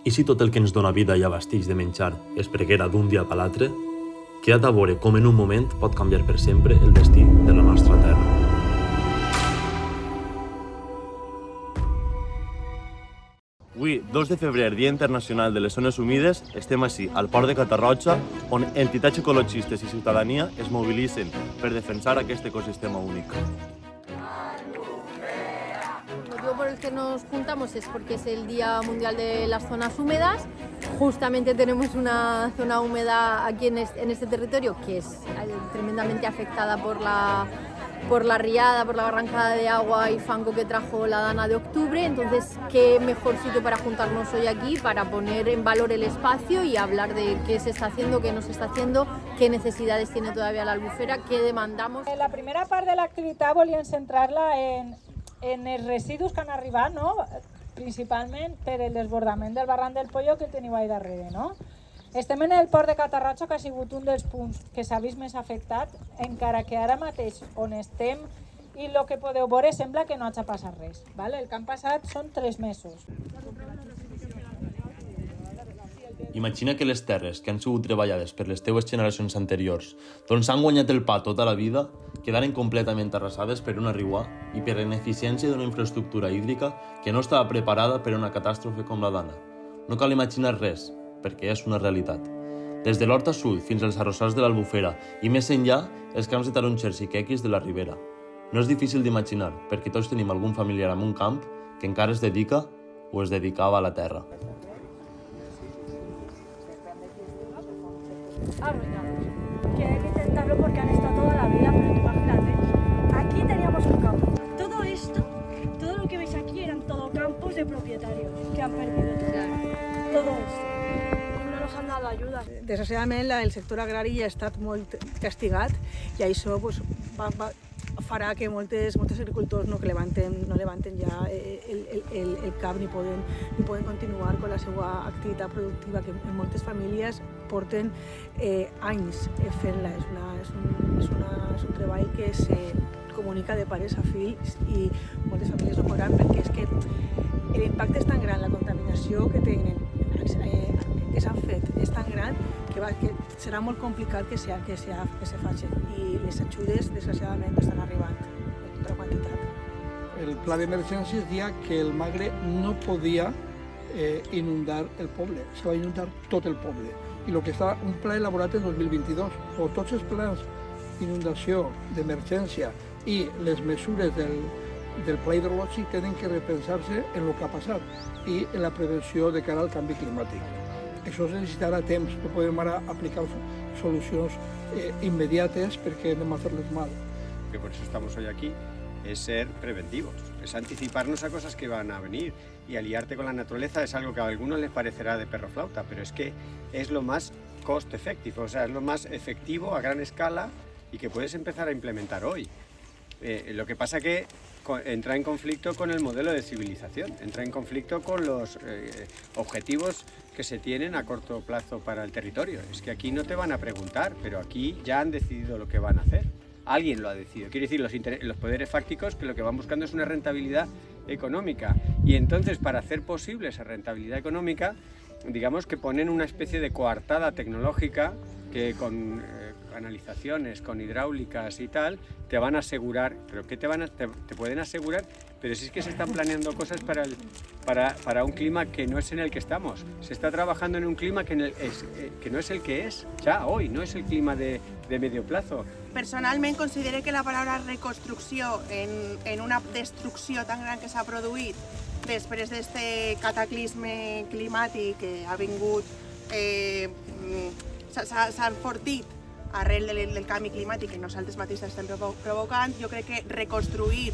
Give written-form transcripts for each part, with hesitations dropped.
I si tot el que ens dona vida i abasteix de menjar es preguera d'un dia per l'altre, queda't a veure com en un moment pot canviar per sempre el destí de la nostra terra. Avui, 2 de febrer, Dia Internacional de les Zones Humides, estem així, al Port de Catarroja, on entitats ecologistes i ciutadania es mobilitzen per defensar aquest ecosistema únic. El motivo por el que nos juntamos es porque es el Día Mundial de las Zonas Húmedas. Justamente tenemos una zona húmeda aquí en este territorio que es tremendamente afectada por la riada, por la barrancada de agua y fango que trajo la dana de octubre. Entonces, qué mejor sitio para juntarnos hoy aquí, para poner en valor el espacio y hablar de qué se está haciendo, qué no se está haciendo, qué necesidades tiene todavía la Albufera, qué demandamos. La primera part de l'activitat volíem centrar-la en els residus que han arribat, no? Principalment per el desbordament del barranc del Pollo que teniu ahí darrere, no? Estem en el port de Catarroja, que ha sigut un dels punts que s'ha vist més afectat, encara que ara mateix on estem i el que podeu veure sembla que no hagi passat res. El que han passat són 3 mesos. Imagina que les terres que han sigut treballades per les teues generacions anteriors, doncs han guanyat el pa tota la vida, quedaren completament arrasades per una riua i per ineficiència d'una infraestructura hídrica que no estava preparada per a una catàstrofe com la dana. No cal imaginar res, perquè és una realitat. Des de l'Horta Sud fins als arrossars de l'Albufera i més enllà, els camps de tarongers i quequis de la Ribera. No és difícil d'imaginar, perquè tots tenim algun familiar en un camp que encara es dedica o es dedicava a la terra. Arruinados, que hay que intentarlo porque han estado toda la vida, pero tú imagínate, aquí teníamos un campo. Todo esto, todo lo que veis aquí eran todo campos de propietarios que han perdido todo esto. No nos han dado ayuda. Desgraciadament el sector agrari ha estat molt castigat i això farà que molts agricultors no levanten ja el cap ni poden continuar amb la seva activitat productiva, que en moltes famílies porten anys fent-la. És un treball que se comunica de pares a fills i moltes famílies no podran, perquè és que l'impacte és tan gran, la contaminació que tenen, que s'han fet és tan gran que serà molt complicat que se facin, i les ajudes desgraciadament no estan arribant en tota la quantitat. El pla d'emergències deia que el Magre no podia inundar el poble, se va inundar tot el poble. I el que està un pla elaborat en 2022, o tots els plans d'inundació, d'emergència i les mesures del pla hidrològic tenen que repensar-se en el que ha passat i en la prevenció de cara al canvi climàtic. Això es necessitarà temps, no podem ara aplicar solucions inmediates perquè anem a fer-les mal. Que por eso estamos hoy aquí es ser preventivos, es anticiparnos a cosas que van a venir, y aliarte con la naturaleza es algo que a algunos les parecerá de perro flauta, pero es que es lo más cost effective, o sea, es lo más efectivo a gran escala y que puedes empezar a implementar hoy. Lo que pasa que entra en conflicto con el modelo de civilización, entra en conflicto con los objetivos que se tienen a corto plazo para el territorio. Es que aquí no te van a preguntar, pero aquí ya han decidido lo que van a hacer. Alguien lo ha decidido. Quiere decir, los poderes fácticos que lo que van buscando es una rentabilidad económica. Y entonces, para hacer posible esa rentabilidad económica, digamos que ponen una especie de coartada tecnológica que con canalizaciones, con hidráulicas y tal, te van a asegurar. ¿Pero qué te pueden asegurar? Pero si es que se están planeando cosas para un clima que no es en el que estamos. Se está trabajando en un clima que no es el que es ya hoy, no es el clima de medio plazo. Personalment considero que la paraula reconstrucció en una destrucció tan gran que s'ha produït després d'aquest cataclisme climàtic que ha vingut, s'ha enfortit arrel del canvi climàtic que nosaltres mateixos estem provocant. Jo crec que reconstruir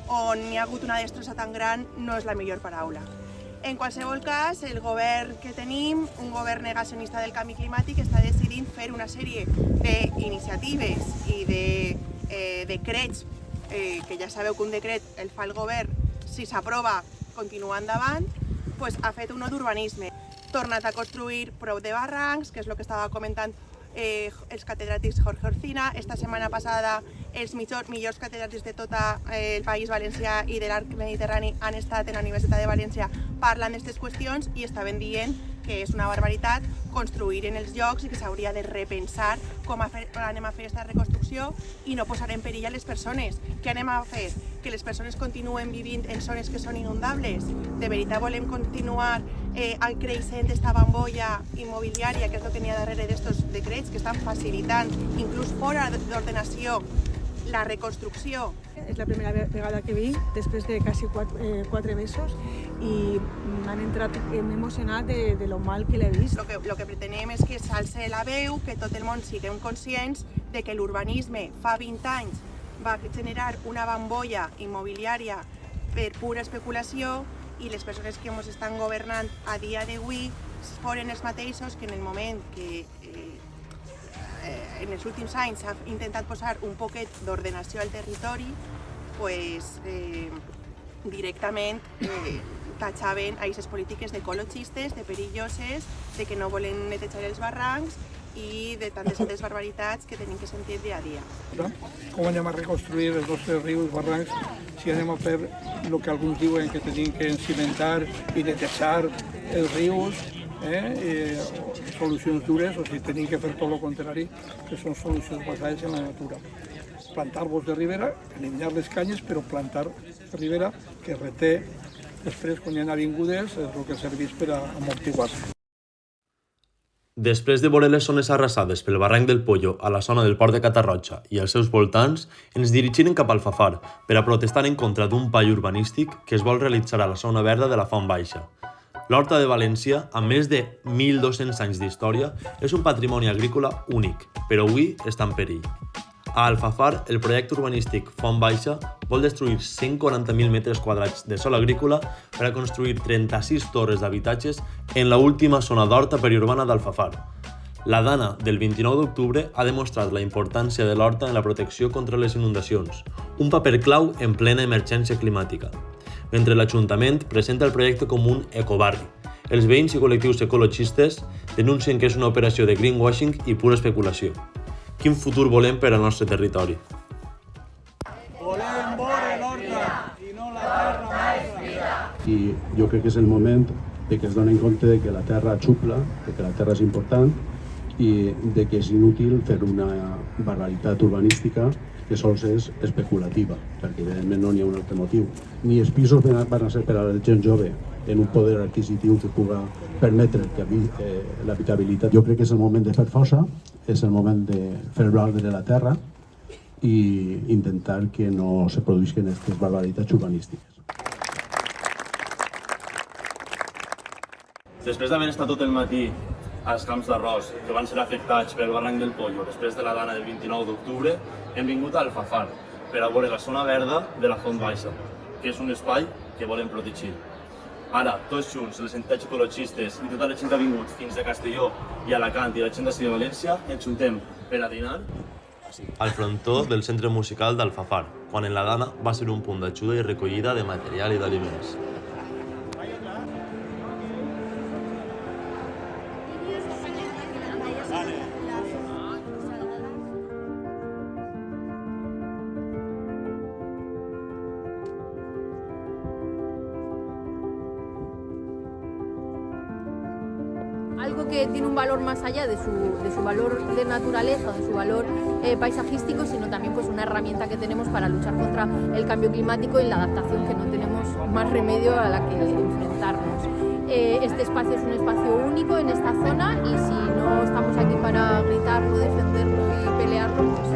on hi ha hagut una destrossa tan gran no és la millor paraula. En qualsevol cas, el govern que tenim, un govern negacionista del canvi climàtic, està decidint fer una sèrie d'iniciatives i de decrets, que ja sabeu que un decret el fa el govern, si s'aprova continua endavant, ha fet un no d'urbanisme. Tornat a construir prop de barrancs, que és el que estava comentant els catedràtics Jorge Orcina. Esta setmana passada els millors catedràtics de tot el País Valencià i de l'Arc Mediterrani han estat en la Universitat de València parlant d'aquestes qüestions i estaven dient que és una barbaritat construir en els llocs i que s'hauria de repensar com anem a fer aquesta reconstrucció i no posar en perill a les persones. Què anem a fer? Que les persones continuen vivint en zones que són inundables? De veritat volem continuar creixent aquesta bombolla immobiliària, que és el que n'hi ha darrere d'aquests decrets que estan facilitant, inclús fora d'ordenació, la reconstrucció? És la primera vegada que vinc, després de quasi 4 mesos, i m'he emocionat de lo mal que l'he vist. Lo que pretenem és que s'alce la veu, que tot el món siguem conscients de que l'urbanisme fa 20 anys va generar una bombolla immobiliària per pura especulació i les persones que ens estan governant a dia d'avui foren els mateixos que en el moment que en els últims anys s'ha intentat posar un poquet d'ordenació al territori, pues, directament tatxaven aquestes polítiques d'ecologistes, de perilloses, de que no volen netejar els barrancs i de tantes altres barbaritats que tenim que sentir dia a dia. Com anem a reconstruir els nostres rius i barrancs si anem a fer el que alguns diuen que tenim que encimentar i netejar els rius, solucions dures, o si tenim que fer tot el contrari, que són solucions basades en la natura. Plantar arbres de ribera, eliminar les canyes, però plantar ribera que reté després, quan hi ha avingudes, és el que serveix per a amortiguar. Després de veure les zones arrasades pel barranc del Pollo a la zona del port de Catarroja i els seus voltants, ens dirigirem cap al Alfafar per a protestar en contra d'un pall urbanístic que es vol realitzar a la zona verda de la Font Baixa. L'Horta de València, amb més de 1.200 anys d'història, és un patrimoni agrícola únic, però avui està en perill. A Alfafar, el projecte urbanístic Font Baixa vol destruir 140.000 metres quadrats de sòl agrícola per a construir 36 torres d'habitatges en l'última zona d'horta periurbana d'Alfafar. La Dana del 29 d'octubre ha demostrat la importància de l'horta en la protecció contra les inundacions, un paper clau en plena emergència climàtica. Mentre l'Ajuntament presenta el projecte com un ecobarri, els veïns i col·lectius ecologistes denuncien que és una operació de greenwashing i pura especulació. Quin futur volem per al nostre territori? Volem veure l'horta i no la terra nostra. I jo crec que és el moment de que es donen compte de que la terra xupla, de que la terra és important i de que és inútil fer una barbaritat urbanística que sols és especulativa, perquè evidentment no n'hi ha un altre motiu. Ni els pisos van a ser per a la gent jove en un poder adquisitiu que pugui permetre l'habitabilitat. Jo crec que és el moment de fer força, és el moment de fer valdre la terra i intentar que no se produïsquen aquestes barbaritats urbanístiques. Després d'haver estat tot el matí als camps d'arròs que van ser afectats pel barranc del Pollo després de la Dana del 29 d'octubre, hem vingut a Alfafar per a veure la zona verda de la Font Baixa, que és un espai que volem protegir. Ara, tots junts, les entitats ecologistes i tota la gent que ha vingut fins de Castelló i Alacant i la gent d'ací de València, ens juntem per a dinar al frontó del centre musical d'Alfafar, quan en la Dana va ser un punt d'ajuda i recollida de material i d'aliments. Algo que tiene un valor más allá de su valor de naturaleza, de su valor paisajístico, sino también pues una herramienta que tenemos para luchar contra el cambio climático y la adaptación, que no tenemos más remedio a la que enfrentarnos. Este espacio es un espacio único en esta zona y si no estamos aquí para gritarlo, defenderlo y pelearlo, pues